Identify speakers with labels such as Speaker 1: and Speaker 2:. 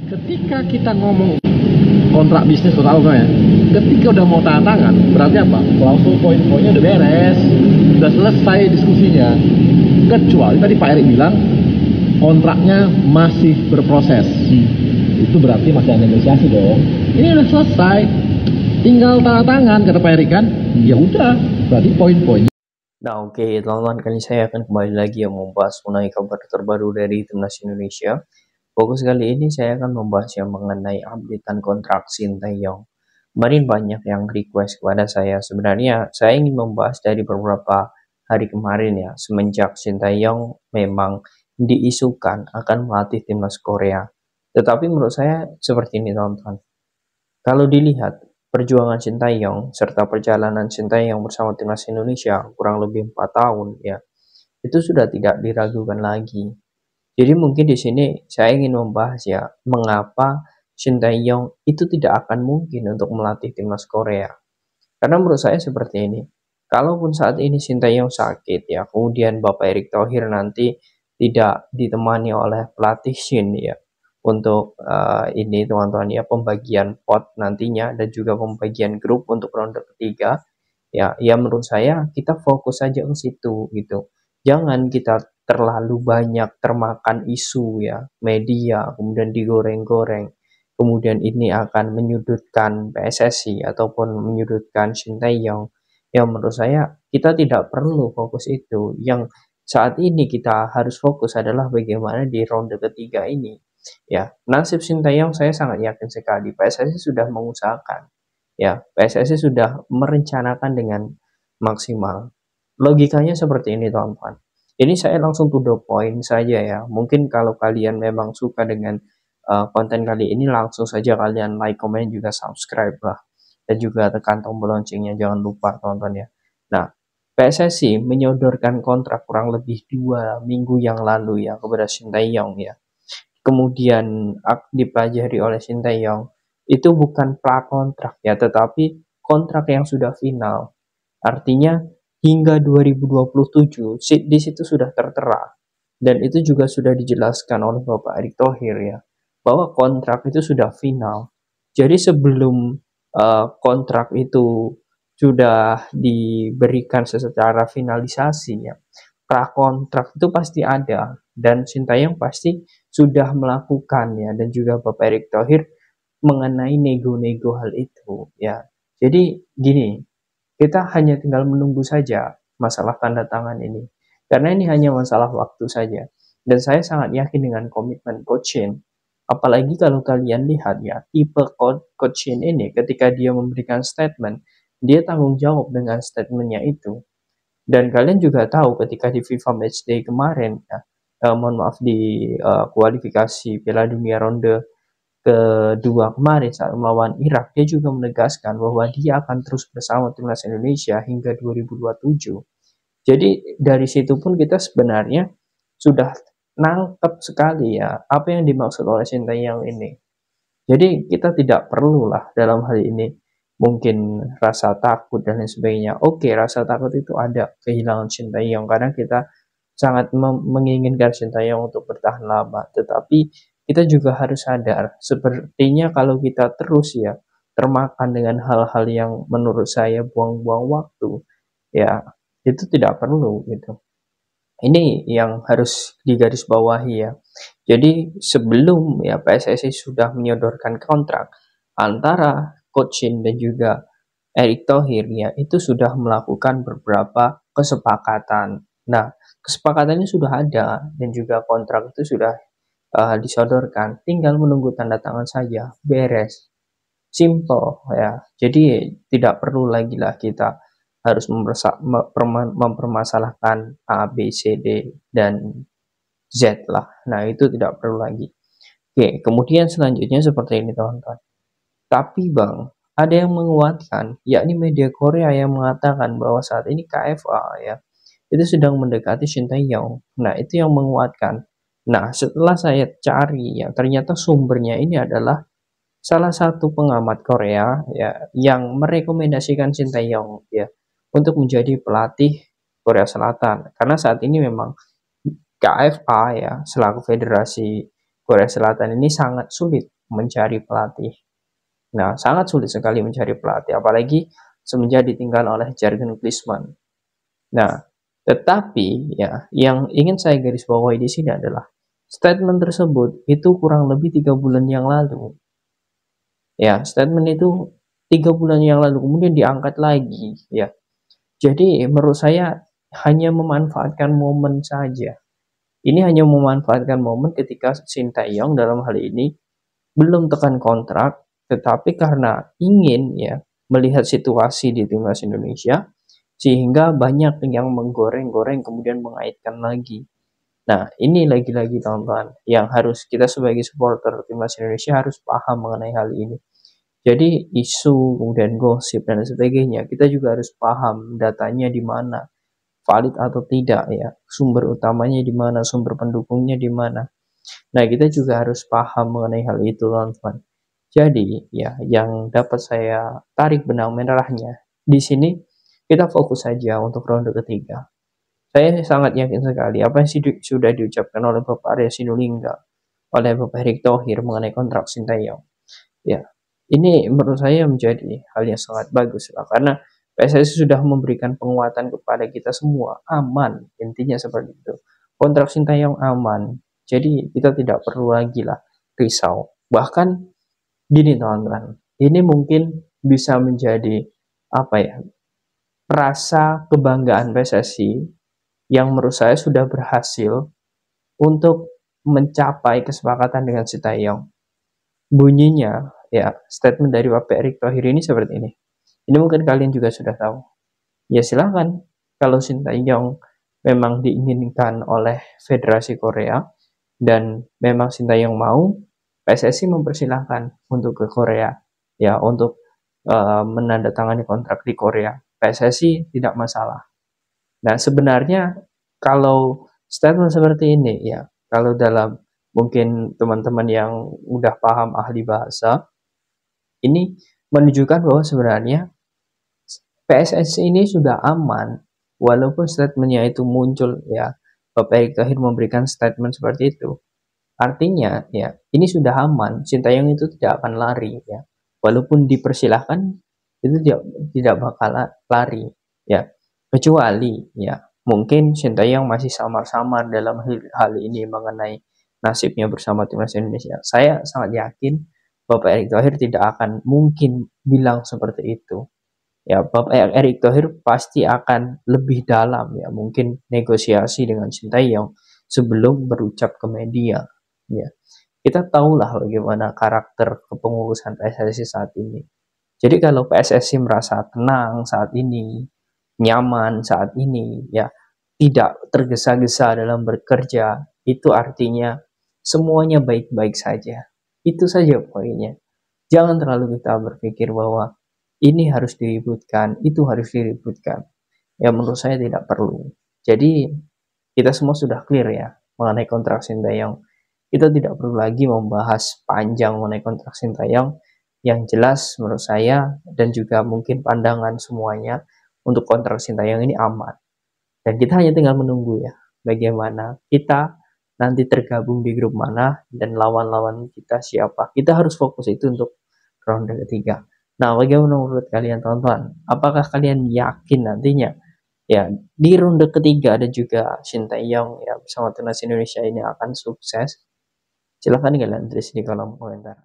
Speaker 1: Ketika kita ngomong kontrak bisnis tahu kan ya, ketika udah mau tanda tangan berarti apa? Klausul poin-poinnya udah beres, udah selesai diskusinya. Kecuali tadi Pak Erik bilang kontraknya masih berproses, itu berarti masih ada negosiasi dong. Ini udah selesai, tinggal tanda tangan kata Pak Erik kan. Ya udah, berarti poin-poinnya.
Speaker 2: Nah oke, teman-teman, kali saya akan kembali lagi membahas mengenai kabar terbaru dari Timnas Indonesia. Fokus kali ini saya akan membahas yang mengenai updatean kontrak Sinteyong. Kemarin banyak yang request kepada saya. Sebenarnya saya ingin membahas dari beberapa hari kemarin ya, semenjak Sinteyong memang diisukan akan melatih Timnas Korea. Tetapi menurut saya seperti ini teman-teman. Kalau dilihat perjuangan Sinteyong serta perjalanan Sinteyong bersama Timnas Indonesia kurang lebih 4 tahun ya, itu sudah tidak diragukan lagi. Jadi mungkin di sini saya ingin membahas ya, mengapa Sinteyong itu tidak akan mungkin untuk melatih Timnas Korea. Karena menurut saya seperti ini. Kalaupun saat ini Sinteyong sakit ya, kemudian Bapak Erick Thohir nanti tidak ditemani oleh pelatih Shin ya, untuk ini teman-teman ya, pembagian pot nantinya dan juga pembagian grup untuk ronde ketiga ya menurut saya kita fokus saja ke situ gitu. Jangan kita terlalu banyak termakan isu ya, media, kemudian digoreng-goreng. Kemudian ini akan menyudutkan PSSI ataupun menyudutkan Sinteyong. Yang menurut saya kita tidak perlu fokus itu. Yang saat ini kita harus fokus adalah bagaimana di ronde ketiga ini. Ya, nasib Sinteyong saya sangat yakin sekali. PSSI sudah mengusahakan. Ya, PSSI sudah merencanakan dengan maksimal. Logikanya seperti ini, teman-teman. Ini saya langsung to the point saja ya. Mungkin kalau kalian memang suka dengan konten kali ini, langsung saja kalian like, komen, juga subscribe lah. Dan juga tekan tombol loncengnya, jangan lupa teman-teman ya. Nah, PSSI menyodorkan kontrak kurang lebih 2 minggu yang lalu ya kepada Sinteyong ya. Kemudian dipelajari oleh Sinteyong, itu bukan prakontrak ya, tetapi kontrak yang sudah final. Artinya hingga 2027 di situ sudah tertera, dan itu juga sudah dijelaskan oleh Bapak Erick Thohir ya, bahwa kontrak itu sudah final. Jadi sebelum kontrak itu sudah diberikan secara finalisasi ya, prakontrak itu pasti ada, dan Sintayong pasti sudah melakukan ya, dan juga Bapak Erick Thohir mengenai nego-nego hal itu ya. Jadi gini, kita hanya tinggal menunggu saja masalah tanda tangan ini. Karena ini hanya masalah waktu saja. Dan saya sangat yakin dengan komitmen Coach Shin. Apalagi kalau kalian lihat ya, tipe Coach Shin ini ketika dia memberikan statement, dia tanggung jawab dengan statementnya itu. Dan kalian juga tahu ketika di FIFA Matchday kemarin, ya, mohon maaf di kualifikasi Piala Dunia ronde kedua kemarin saat melawan Irak, dia juga menegaskan bahwa dia akan terus bersama Timnas Indonesia hingga 2027. Jadi dari situ pun kita sebenarnya sudah nangkep sekali ya apa yang dimaksud oleh Sinteyong ini. Jadi kita tidak perlulah dalam hal ini mungkin rasa takut dan lain sebagainya. Oke, rasa takut itu ada, kehilangan Sinteyong karena kita sangat menginginkan Sinteyong untuk bertahan lama. Tetapi kita juga harus sadar, sepertinya kalau kita terus ya termakan dengan hal-hal yang menurut saya buang-buang waktu, ya itu tidak perlu gitu. Ini yang harus digarisbawahi ya. Jadi sebelum ya PSSI sudah menyodorkan kontrak antara Coach Shin dan juga Erick Thohir ya, itu sudah melakukan beberapa kesepakatan. Nah, kesepakatannya sudah ada dan juga kontrak itu sudah disodorkan, tinggal menunggu tanda tangan saja, beres. Simple ya. Jadi tidak perlu lagi lah kita harus mempermasalahkan A, B, C, D, dan Z lah. Nah, itu tidak perlu lagi. Oke, kemudian selanjutnya seperti ini teman-teman. Tapi Bang, ada yang menguatkan, yakni media Korea yang mengatakan bahwa saat ini KFA ya, itu sedang mendekati Sinteyong. Nah, itu yang menguatkan. Nah, setelah saya cari ya, ternyata sumbernya ini adalah salah satu pengamat Korea ya yang merekomendasikan Sinteyong ya untuk menjadi pelatih Korea Selatan. Karena saat ini memang KFA ya selaku Federasi Korea Selatan ini sangat sulit mencari pelatih. Nah, sangat sulit sekali mencari pelatih, apalagi semenjak ditinggal oleh Jurgen Klinsmann. Nah, tetapi ya, yang ingin saya garis bawahi di sini adalah statement tersebut itu kurang lebih 3 bulan yang lalu. Ya, statement itu 3 bulan yang lalu kemudian diangkat lagi. Ya, jadi menurut saya hanya memanfaatkan momen saja. Ini hanya memanfaatkan momen ketika Sintayong dalam hal ini belum tekan kontrak, tetapi karena ingin ya melihat situasi di timnas Indonesia, sehingga banyak yang menggoreng-goreng kemudian mengaitkan lagi. Nah, ini lagi-lagi teman-teman yang harus kita sebagai supporter timnas Indonesia harus paham mengenai hal ini. Jadi isu kemudian gosip dan sebagainya kita juga harus paham datanya di mana, valid atau tidak ya, sumber utamanya di mana, sumber pendukungnya di mana. Nah, kita juga harus paham mengenai hal itu teman-teman. Jadi ya yang dapat saya tarik benang merahnya di sini kita fokus saja untuk ronde ketiga. Saya sangat yakin sekali apa yang sudah diucapkan oleh Bapak Arya Sinulinga, oleh Bapak Erick Thohir mengenai kontrak Sintayong. Ya, ini menurut saya menjadi hal yang sangat bagus lah, karena PSSI sudah memberikan penguatan kepada kita semua, aman, intinya seperti itu. Kontrak Sintayong aman, jadi kita tidak perlu lagi lah risau. Bahkan gini teman-teman, ini mungkin bisa menjadi apa ya, rasa kebanggaan PSSI yang menurut saya sudah berhasil untuk mencapai kesepakatan dengan Sintayong. Bunyinya ya, statement dari Bapak Erick Thohir ini seperti ini. Ini mungkin kalian juga sudah tahu. Ya silahkan, kalau Sintayong memang diinginkan oleh Federasi Korea dan memang Sintayong mau, PSSI mempersilahkan untuk ke Korea ya, untuk menandatangani kontrak di Korea. PSSI tidak masalah. Nah, sebenarnya kalau statement seperti ini ya, kalau dalam mungkin teman-teman yang udah paham ahli bahasa, ini menunjukkan bahwa sebenarnya PSSI ini sudah aman, walaupun statementnya itu muncul ya, Bapak Erick Thohir memberikan statement seperti itu. Artinya ya, ini sudah aman, Sintayong itu tidak akan lari ya, walaupun dipersilahkan itu tidak bakal lari ya, kecuali ya mungkin Sintayong masih samar-samar dalam hal ini mengenai nasibnya bersama timnas Indonesia. Saya sangat yakin Bapak Erick Thohir tidak akan mungkin bilang seperti itu. Ya, Bapak Erick Thohir pasti akan lebih dalam ya, mungkin negosiasi dengan Sintayong sebelum berucap ke media. Ya, kita tahulah bagaimana karakter kepengurusan PSSI saat ini. Jadi kalau PSSI merasa tenang saat ini, nyaman saat ini, ya tidak tergesa-gesa dalam bekerja, itu artinya semuanya baik-baik saja. Itu saja poinnya. Jangan terlalu kita berpikir bahwa ini harus diributkan, itu harus diributkan. Ya menurut saya tidak perlu. Jadi kita semua sudah clear ya mengenai kontrak Sintayong. Kita tidak perlu lagi membahas panjang mengenai kontrak Sintayong. Yang jelas menurut saya dan juga mungkin pandangan semuanya untuk kontrak Sintayong ini aman. Dan kita hanya tinggal menunggu ya bagaimana kita nanti tergabung di grup mana dan lawan-lawan kita siapa. Kita harus fokus itu untuk ronde ketiga. Nah, bagaimana menurut kalian teman-teman? Apakah kalian yakin nantinya ya di ronde ketiga dan juga Sintayong ya bersama timnas Indonesia ini akan sukses? Silahkan kalian tulis di kolom komentar.